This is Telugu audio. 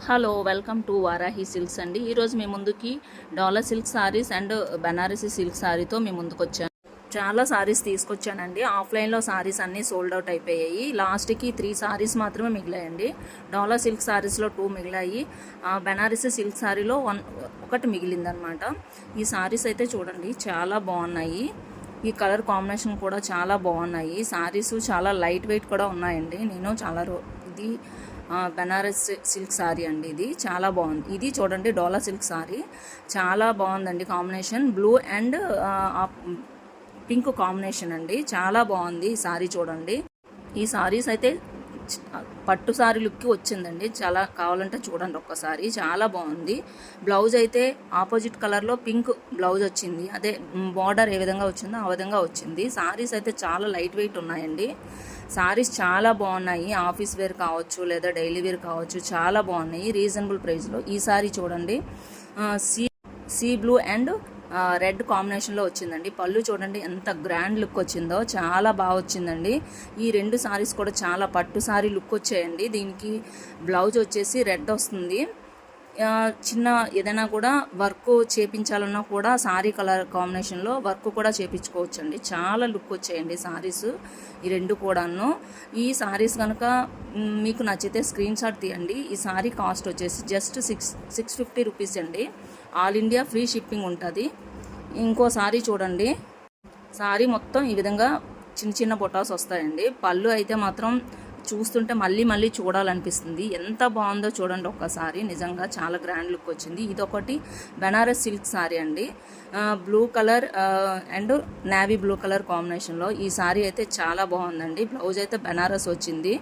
Hello welcome to Varahi silks అండి. ఈరోజు మీ ముందుకి డాలా silk saris and Banarasi silk సారీతో మీ ముందుకు వచ్చాను. చాలా సారీస్ తీసుకొచ్చానండి. ఆఫ్లైన్లో సారీస్ అన్నీ సోల్డ్ అవుట్ అయిపోయాయి. లాస్ట్కి 3 సారీస్ మాత్రమే మిగిలాయండి. డాలా సిల్క్ సారీస్లో 2 మిగిలాయి. బనారసి సిల్క్ సారీలో ఒకటి మిగిలిందనమాట. ఈ సారీస్ అయితే చూడండి చాలా బాగున్నాయి. ఈ కలర్ కాంబినేషన్ కూడా చాలా బాగున్నాయి. సారీస్ చాలా లైట్ వెయిట్ కూడా ఉన్నాయండి. నేను ఇది బనారస్ సిల్క్ సారీ అండి. ఇది చాలా బాగుంది. ఇది చూడండి డోలా సిల్క్ సారీ చాలా బాగుందండి. Combination blue and pink combination అండి. చాలా బాగుంది ఈ సారీ చూడండి. ఈ సారీస్ అయితే పట్టు సారీ లుక్కి వచ్చిందండి. చాలా కావాలంటే చూడండి ఒక్కసారి. చాలా బాగుంది. బ్లౌజ్ అయితే ఆపోజిట్ కలర్లో పింక్ బ్లౌజ్ వచ్చింది. అదే బార్డర్ ఏ విధంగా వచ్చిందో ఆ విధంగా వచ్చింది. సారీస్ అయితే చాలా లైట్ వెయిట్ ఉన్నాయండి. సారీస్ చాలా బాగున్నాయి. ఆఫీస్ వేర్ కావచ్చు లేదా డైలీ వేర్ కావచ్చు, చాలా బాగున్నాయి రీజనబుల్ ప్రైస్లో. ఈ సారీ చూడండి సీ బ్లూ అండ్ రెడ్ కాంబినేషన్లో వచ్చిందండి. పళ్ళు చూడండి ఎంత గ్రాండ్ లుక్ వచ్చిందో, చాలా బాగా వచ్చిందండి. ఈ 2 సారీస్ కూడా చాలా పట్టు సారీ లుక్ వచ్చాయండి. దీనికి బ్లౌజ్ వచ్చేసి రెడ్ వస్తుంది. చిన్న ఏదైనా కూడా వర్క్ చేపించాలన్నా కూడా సారీ కలర్ కాంబినేషన్లో వర్క్ కూడా చేపించుకోవచ్చండి. చాలా లుక్ వచ్చాయండి సారీస్ ఈ 2 కూడాను. ఈ సారీస్ కనుక మీకు నచ్చితే స్క్రీన్ షాట్ తీయండి. ఈ సారీ కాస్ట్ వచ్చేసి జస్ట్ 650 రూపీస్ అండి. ఆల్ ఇండియా ఫ్రీ షిప్పింగ్ ఉంటుంది. ఇంకో సారీ చూడండి. సారీ మొత్తం ఈ విధంగా చిన్న చిన్న బొటాస్ వస్తాయండి. పళ్ళు అయితే మాత్రం చూస్తుంటే మళ్ళీ చూడాలనిపిస్తుంది. ఎంత బాగుందో చూడండి ఒక్కసారి. నిజంగా చాలా గ్రాండ్ లుక్ వచ్చింది. ఇదొకటి బనారస్ సిల్క్ సారీ అండి. Blue colour and navy blue colour కాంబినేషన్లో ఈ సారీ అయితే చాలా బాగుందండి. బ్లౌజ్ అయితే బనారస్ వచ్చింది.